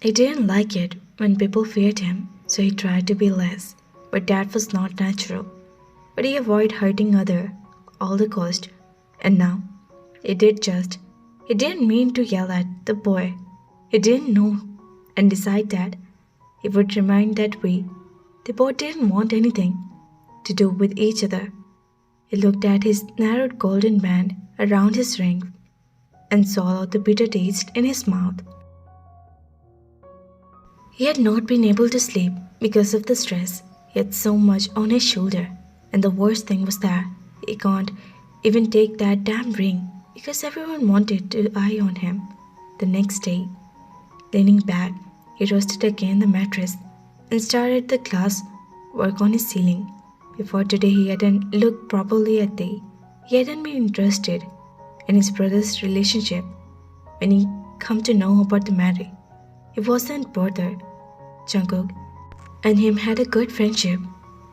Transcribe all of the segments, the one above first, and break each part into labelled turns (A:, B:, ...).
A: He didn't like it when people feared him, so he tried to be less. But that was not natural. But he avoided hurting other all the cost. And now, he did just. He didn't mean to yell at the boy. He didn't know and decide that he would remain that way. They both didn't want anything to do with each other. He looked at his narrowed golden band around his ring and swallowed the bitter taste in his mouth. He had not been able to sleep because of the stress. He had so much on his shoulder, and the worst thing was that he can't even take that damn ring because everyone wanted to eye on him. The next day, leaning back, he rested again the mattress and stared at the glass work on his ceiling. Before today, he hadn't looked properly at the. He hadn't been interested in his brother's relationship. When he come to know about the marriage, he wasn't bothered. Jungkook and him had a good friendship.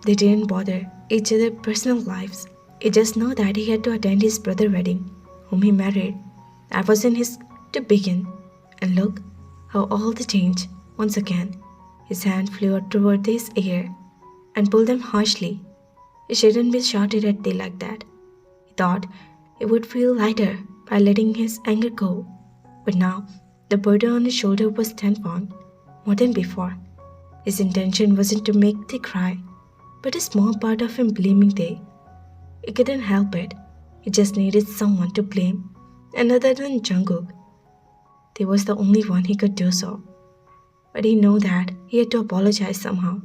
A: They didn't bother each other's personal lives. He just knew that he had to attend his brother's wedding, whom he married. That wasn't his to begin. And look how all the changed. Once again, his hand flew toward his ear and pulled them harshly. He shouldn't be shouted at like that. He thought he would feel lighter by letting his anger go. But now, the burden on his shoulder was tenfold, more than before. His intention wasn't to make Tae cry, but a small part of him blaming Tae. He couldn't help it. He just needed someone to blame, and other than Jungkook. Tae was the only one he could do so. But he knew that he had to apologize somehow.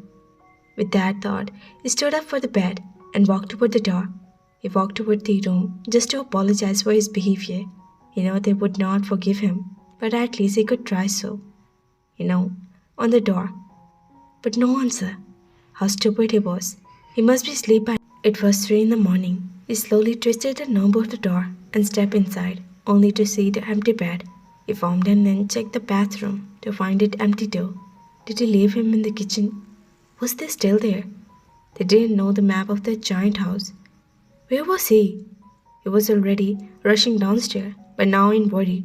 A: With that thought, he stood up for the bed and walked toward the door. He walked toward the room just to apologize for his behavior. He knew they would not forgive him, but at least he could try so. On the door. But no answer. How stupid he was. He must be asleep by. It was 3 in the morning. He slowly twisted the knob of the door and stepped inside, only to see the empty bed. He found and then checked the bathroom to find it empty too. Did he leave him in the kitchen? Was they still there? They didn't know the map of that giant house. Where was he? He was already rushing downstairs, but now in worry.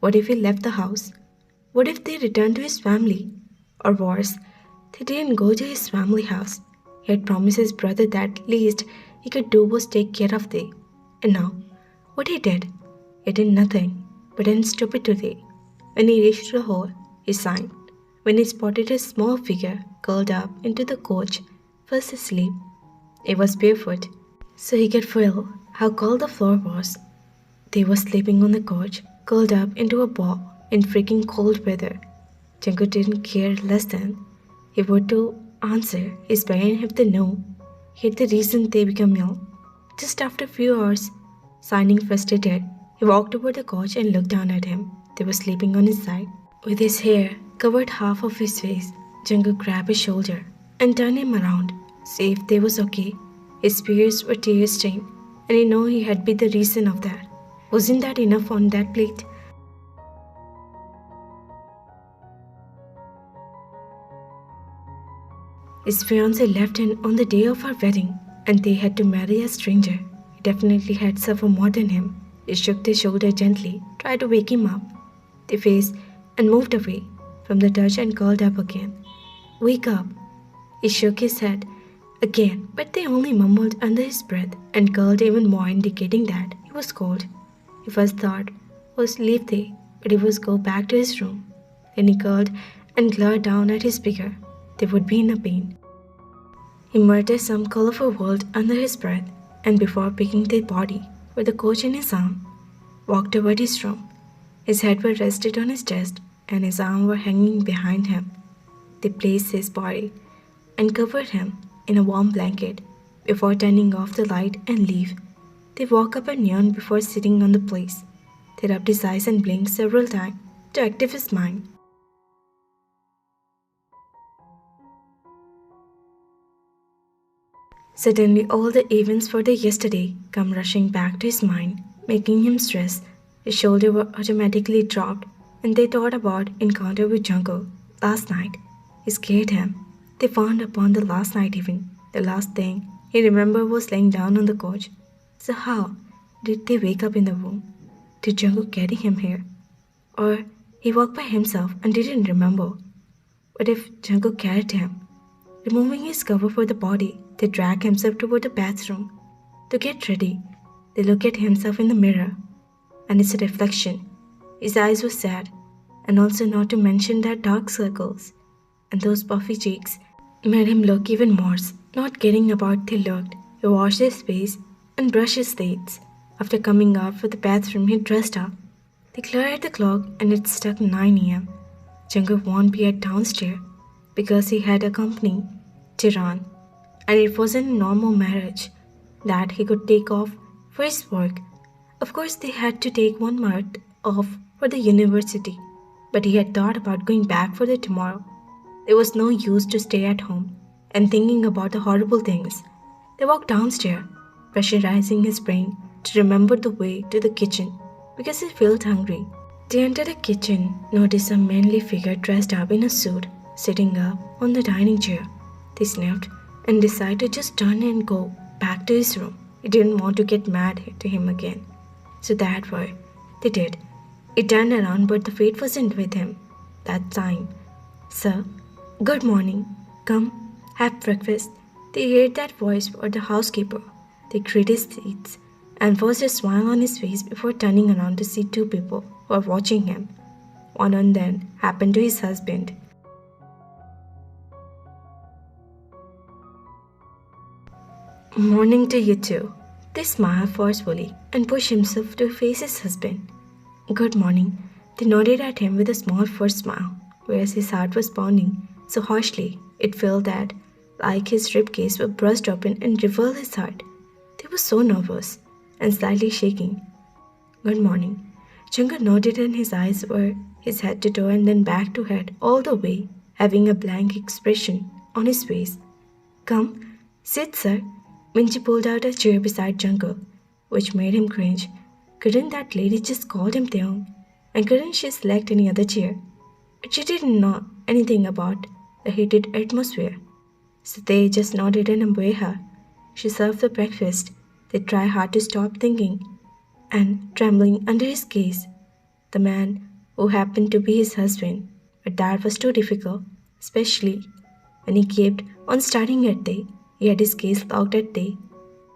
A: What if he left the house? What if they returned to his family? Or worse, they didn't go to his family house. He had promised his brother that least he could do was take care of them. And now, what he did? He did nothing but in stupidity. When he reached the hall, he sighed. When he spotted a small figure curled up into the couch, fast asleep. He was barefoot, so he could feel how cold the floor was. They were sleeping on the couch, curled up into a ball in freaking cold weather. Jungkook didn't care less than he would to answer his parents if they knew he had the reason they became ill. Just after a few hours, signing frustrated, he walked over the couch and looked down at him. They were sleeping on his side. With his hair covered half of his face, Jungkook grabbed his shoulder and turned him around, see if they was okay. His ears were tear-stained, and he knew he had been the reason of that. Wasn't that enough on that plate? His fiancée left him on the day of her wedding, and they had to marry a stranger. He definitely had suffered more than him. He shook his shoulder gently, tried to wake him up. They faced and moved away from the touch and curled up again. Wake up! He shook his head again, but they only mumbled under his breath and curled even more, indicating that he was cold. His first thought was leave they, but he was go back to his room. Then he curled and glared down at his figure. They would be in a pain. He muttered some colorful word under his breath, and before picking the body with the couch in his arm, walked toward his room. His head was rested on his chest, and his arms were hanging behind him. They placed his body and covered him in a warm blanket before turning off the light and leave. They woke up and yawned before sitting on the place. They rubbed his eyes and blinked several times to active his mind. Suddenly, all the events for the yesterday come rushing back to his mind, making him stress. His shoulders were automatically dropped, and they thought about encounter with Jungkook last night. It scared him. They found upon the last night even. The last thing he remembered was laying down on the couch. So how did they wake up in the room? Did Jungkook carry him here? Or He walked by himself and didn't remember. What if Jungkook carried him? Removing his cover for the body, they drag himself toward the bathroom. To get ready, they look at himself in the mirror, and it's a reflection. His eyes were sad, and also not to mention that dark circles, and those puffy cheeks made him look even worse. Not caring about they looked, he washed his face and brushed his teeth. After coming out for the bathroom, he dressed up. They glared at the clock, and it struck 9 a.m. Jungkook won't be at downstairs because he had a company, Tiran, and it wasn't a normal marriage that he could take off for his work. Of course, they had to take 1 month off for the university, but he had thought about going back for the tomorrow. There was no use to stay at home and thinking about the horrible things. They walked downstairs, pressurizing his brain to remember the way to the kitchen because he felt hungry. They entered the kitchen, noticed a manly figure dressed up in a suit sitting up on the dining chair. They sniffed and decided to just turn and go back to his room. He didn't want to get mad to him again. So that way, they did. He turned around, but the fate wasn't with him that time. Sir, good morning. Come, have breakfast. They heard that voice for the housekeeper. They greeted his seats and forced a smile on his face before turning around to see two people who were watching him. One of them happened to his husband. Morning to you too. They smiled forcefully and pushed himself to face his husband. Good morning. They nodded at him with a small forced smile, whereas his heart was pounding so harshly it felt that, like his ribcage were burst open and revealed his heart. They were so nervous and slightly shaking. Good morning. Jungkook nodded and his eyes were his head to toe and then back to head all the way, having a blank expression on his face. Come, sit, sir. Minji pulled out a chair beside Jungkook, which made him cringe. Couldn't that lady just called him Taeyoung? And couldn't she select any other chair? But she didn't know anything about the heated atmosphere. So they just nodded and obeyed her. She served the breakfast. They tried hard to stop thinking and trembling under his gaze. The man who happened to be his husband, but that was too difficult, especially when he kept on staring at they. He had his gaze locked at they.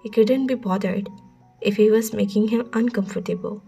A: He couldn't be bothered if he was making him uncomfortable.